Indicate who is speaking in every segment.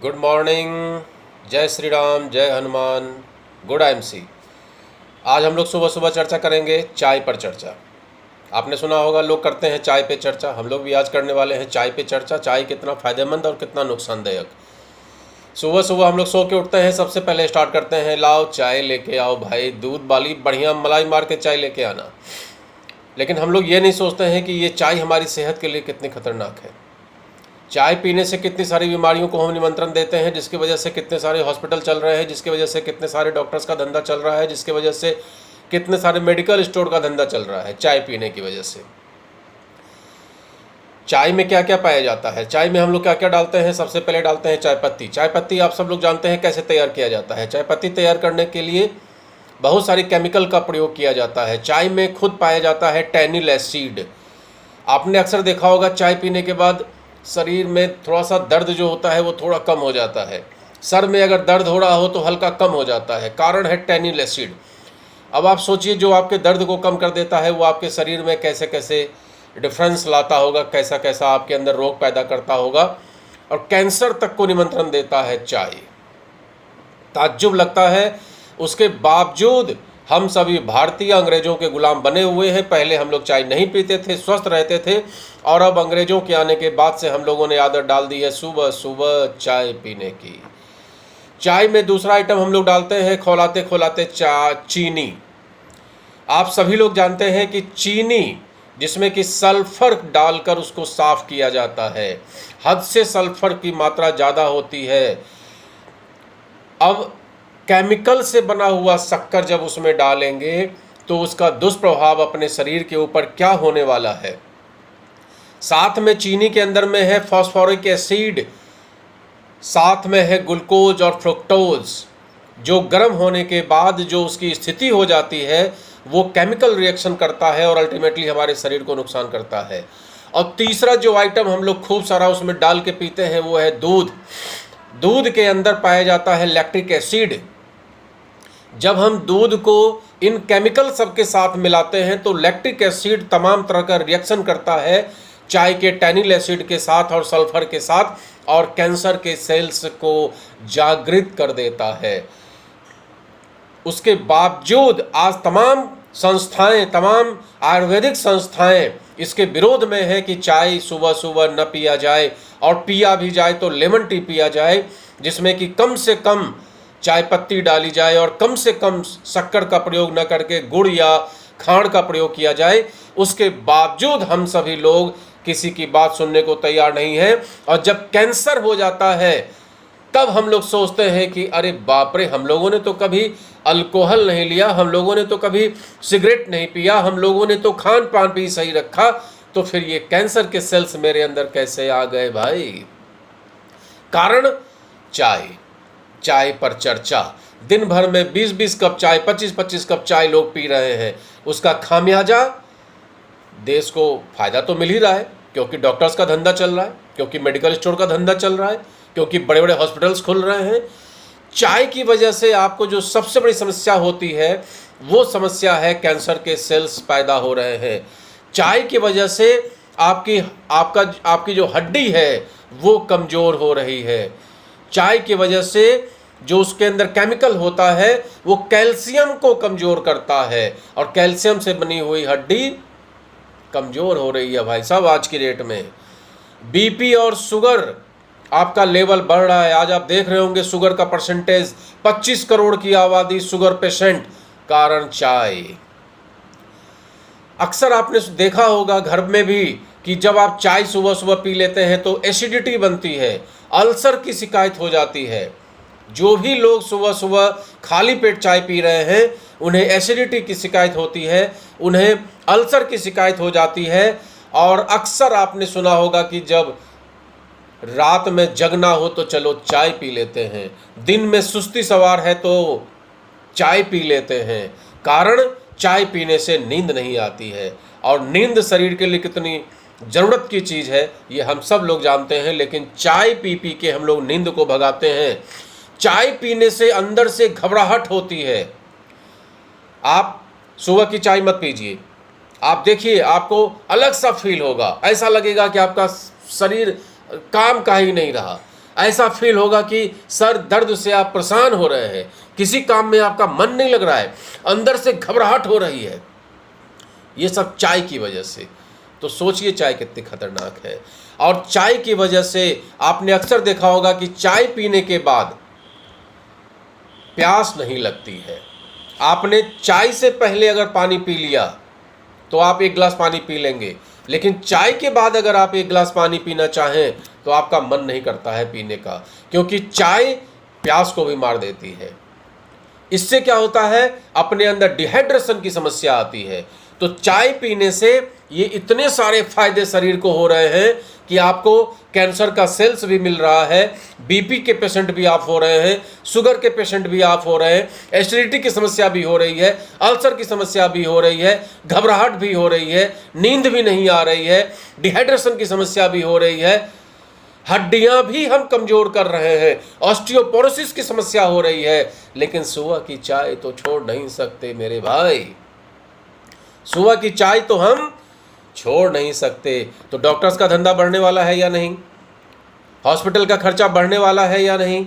Speaker 1: Good morning. जय श्री राम, जय Hanuman. Good IMC. आज हम लोग सुबह सुबह चर्चा करेंगे चाय पर चर्चा। आपने सुना होगा लोग करते हैं चाय पे चर्चा, हम लोग भी आज करने वाले हैं चाय पे चर्चा। चाय कितना फ़ायदेमंद और कितना नुकसानदायक। सुबह सुबह हम लोग सो के उठते हैं, सबसे पहले स्टार्ट करते हैं लाओ चाय लेके आओ भाई, दूध वाली बढ़िया मलाई मार के चाय लेके आना। लेकिन हम लोग ये नहीं सोचते हैं कि ये चाय हमारी सेहत के लिए कितनी खतरनाक है। चाय पीने से कितनी सारी बीमारियों को हम निमंत्रण देते हैं, जिसकी वजह से कितने सारे हॉस्पिटल चल रहे हैं, जिसकी वजह से कितने सारे डॉक्टर्स का धंधा चल रहा है, जिसकी वजह से कितने सारे मेडिकल स्टोर का धंधा चल रहा है चाय पीने की वजह से। चाय में क्या क्या पाया जाता है, चाय में हम लोग क्या क्या डालते हैं। सबसे पहले डालते हैं चाय पत्ती। चाय पत्ती आप सब लोग जानते हैं कैसे तैयार किया जाता है। चाय पत्ती तैयार करने के लिए बहुत सारी केमिकल का प्रयोग किया जाता है। चाय में खुद पाया जाता है टैनिल एसिड। आपने अक्सर देखा होगा चाय पीने के बाद शरीर में थोड़ा सा दर्द जो होता है वो थोड़ा कम हो जाता है। सर में अगर दर्द हो रहा हो तो हल्का कम हो जाता है, कारण है टैनिल एसिड। अब आप सोचिए जो आपके दर्द को कम कर देता है वो आपके शरीर में कैसे कैसे डिफरेंस लाता होगा, कैसा कैसा आपके अंदर रोग पैदा करता होगा और कैंसर तक को निमंत्रण देता है चाय। ताज्जुब लगता है, उसके बावजूद हम सभी भारतीय अंग्रेज़ों के गुलाम बने हुए हैं। पहले हम लोग चाय नहीं पीते थे, स्वस्थ रहते थे, और अब अंग्रेज़ों के आने के बाद से हम लोगों ने आदत डाल दी है सुबह सुबह चाय पीने की। चाय में दूसरा आइटम हम लोग डालते हैं खौलाते खौलाते चीनी। आप सभी लोग जानते हैं कि चीनी जिसमें कि सल्फर डालकर उसको साफ़ किया जाता है, हद से सल्फर की मात्रा ज़्यादा होती है। अब केमिकल से बना हुआ शक्कर जब उसमें डालेंगे तो उसका दुष्प्रभाव अपने शरीर के ऊपर क्या होने वाला है। साथ में चीनी के अंदर में है फास्फोरिक एसिड, साथ में है ग्लूकोज और फ्रुक्टोज, जो गर्म होने के बाद जो उसकी स्थिति हो जाती है वो केमिकल रिएक्शन करता है और अल्टीमेटली हमारे शरीर को नुकसान करता है। और तीसरा जो आइटम हम लोग खूब सारा उसमें डाल के पीते हैं वो है दूध। दूध के अंदर पाया जाता है लैक्टिक एसिड। जब हम दूध को इन केमिकल सब के साथ मिलाते हैं तो लैक्टिक एसिड तमाम तरह का रिएक्शन करता है चाय के टैनिल एसिड के साथ और सल्फर के साथ, और कैंसर के सेल्स को जागृत कर देता है। उसके बावजूद आज तमाम संस्थाएं, तमाम आयुर्वेदिक संस्थाएं इसके विरोध में है कि चाय सुबह सुबह न पिया जाए, और पिया भी जाए तो लेमन टी पिया जाए जिसमें कि कम से कम चाय पत्ती डाली जाए और कम से कम शक्कर का प्रयोग न करके गुड़ या खांड का प्रयोग किया जाए। उसके बावजूद हम सभी लोग किसी की बात सुनने को तैयार नहीं है, और जब कैंसर हो जाता है तब हम लोग सोचते हैं कि अरे बाप रे, हम लोगों ने तो कभी अल्कोहल नहीं लिया, हम लोगों ने तो कभी सिगरेट नहीं पिया, हम लोगों ने तो खान पान भी सही रखा, तो फिर ये कैंसर के सेल्स मेरे अंदर कैसे आ गए भाई। कारण चाय। चाय पर चर्चा। दिन भर में 20-20 कप चाय, 25-25 कप चाय लोग पी रहे हैं। उसका खामियाजा देश को फायदा तो मिल ही रहा है, क्योंकि डॉक्टर्स का धंधा चल रहा है, क्योंकि मेडिकल स्टोर का धंधा चल रहा है, क्योंकि बड़े बड़े हॉस्पिटल्स खुल रहे हैं। चाय की वजह से आपको जो सबसे बड़ी समस्या होती है वो समस्या है कैंसर के सेल्स पैदा हो रहे हैं। चाय की वजह से आपकी जो हड्डी है वो कमज़ोर हो रही है। चाय की वजह से जो उसके अंदर केमिकल होता है वो कैल्शियम को कमज़ोर करता है, और कैल्शियम से बनी हुई हड्डी कमज़ोर हो रही है भाई साहब आज की डेट में। बीपी और शुगर आपका लेवल बढ़ रहा है। आज आप देख रहे होंगे शुगर का परसेंटेज, 25 करोड़ की आबादी शुगर पेशेंट, कारण चाय। अक्सर आपने देखा होगा घर में भी कि जब आप चाय सुबह सुबह पी लेते हैं तो एसिडिटी बनती है, अल्सर की शिकायत हो जाती है। जो भी लोग सुबह सुबह खाली पेट चाय पी रहे हैं उन्हें एसिडिटी की शिकायत होती है, उन्हें अल्सर की शिकायत हो जाती है। और अक्सर आपने सुना होगा कि जब रात में जगना हो तो चलो चाय पी लेते हैं, दिन में सुस्ती सवार है तो चाय पी लेते हैं। कारण चाय पीने से नींद नहीं आती है, और नींद शरीर के लिए कितनी ज़रूरत की चीज़ है ये हम सब लोग जानते हैं, लेकिन चाय पी पी के हम लोग नींद को भगाते हैं। चाय पीने से अंदर से घबराहट होती है। आप सुबह की चाय मत पीजिए, आप देखिए आपको अलग सा फील होगा, ऐसा लगेगा कि आपका शरीर काम का ही नहीं रहा। ऐसा फील होगा कि सर दर्द से आप परेशान हो रहे हैं, किसी काम में आपका मन नहीं लग रहा है, अंदर से घबराहट हो रही है, ये सब चाय की वजह से। तो सोचिए चाय कितनी खतरनाक है। और चाय की वजह से आपने अक्सर देखा होगा कि चाय पीने के बाद प्यास नहीं लगती है। आपने चाय से पहले अगर पानी पी लिया तो आप 1 गिलास पानी पी लेंगे, लेकिन चाय के बाद अगर आप 1 गिलास पानी पीना चाहें तो आपका मन नहीं करता है पीने का, क्योंकि चाय प्यास को भी मार देती है। इससे क्या होता है, अपने अंदर डिहाइड्रेशन की समस्या आती है। तो चाय पीने से ये इतने सारे फायदे शरीर को हो रहे हैं कि आपको कैंसर का सेल्स भी मिल रहा है, बीपी के पेशेंट भी आप हो रहे हैं, शुगर के पेशेंट भी आप हो रहे हैं, एसिडिटी की समस्या भी हो रही है, अल्सर की समस्या भी हो रही है, घबराहट भी हो रही है, नींद भी नहीं आ रही है, डिहाइड्रेशन की समस्या भी हो रही है, हड्डियां भी हम कमजोर कर रहे हैं, ऑस्टियोपोरोसिस की समस्या हो रही है। लेकिन सुबह की चाय तो छोड़ नहीं सकते मेरे भाई, सुबह की चाय तो हम छोड़ नहीं सकते। तो डॉक्टर्स का धंधा बढ़ने वाला है या नहीं, हॉस्पिटल का खर्चा बढ़ने वाला है या नहीं।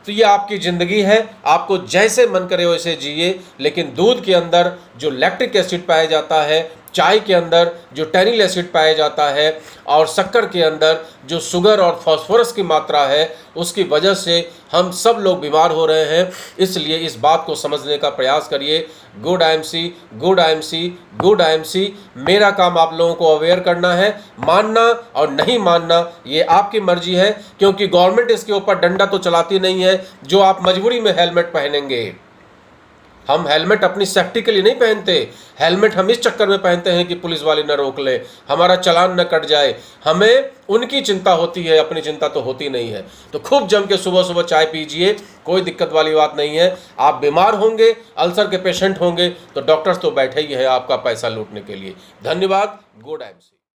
Speaker 1: तो ये आपकी ज़िंदगी है, आपको जैसे मन करे वैसे जिए, लेकिन दूध के अंदर जो लैक्टिक एसिड पाया जाता है, चाय के अंदर जो टैनिल एसिड पाया जाता है, और शक्कर के अंदर जो शुगर और फास्फोरस की मात्रा है, उसकी वजह से हम सब लोग बीमार हो रहे हैं। इसलिए इस बात को समझने का प्रयास करिए। Good IMC, good IMC, good IMC. मेरा काम आप लोगों को अवेयर करना है, मानना और नहीं मानना ये आपकी मर्जी है, क्योंकि गवर्नमेंट इसके ऊपर डंडा तो चलाती नहीं है जो आप मजबूरी में हेलमेट पहनेंगे। हम हेलमेट अपनी सेफ्टी के लिए नहीं पहनते, हेलमेट हम इस चक्कर में पहनते हैं कि पुलिस वाले न रोक ले, हमारा चालान न कट जाए। हमें उनकी चिंता होती है, अपनी चिंता तो होती नहीं है। तो खूब जम के सुबह सुबह चाय पीजिए, कोई दिक्कत वाली बात नहीं है। आप बीमार होंगे, अल्सर के पेशेंट होंगे, तो डॉक्टर्स तो बैठे ही है आपका पैसा लूटने के लिए। धन्यवाद। Good IMC.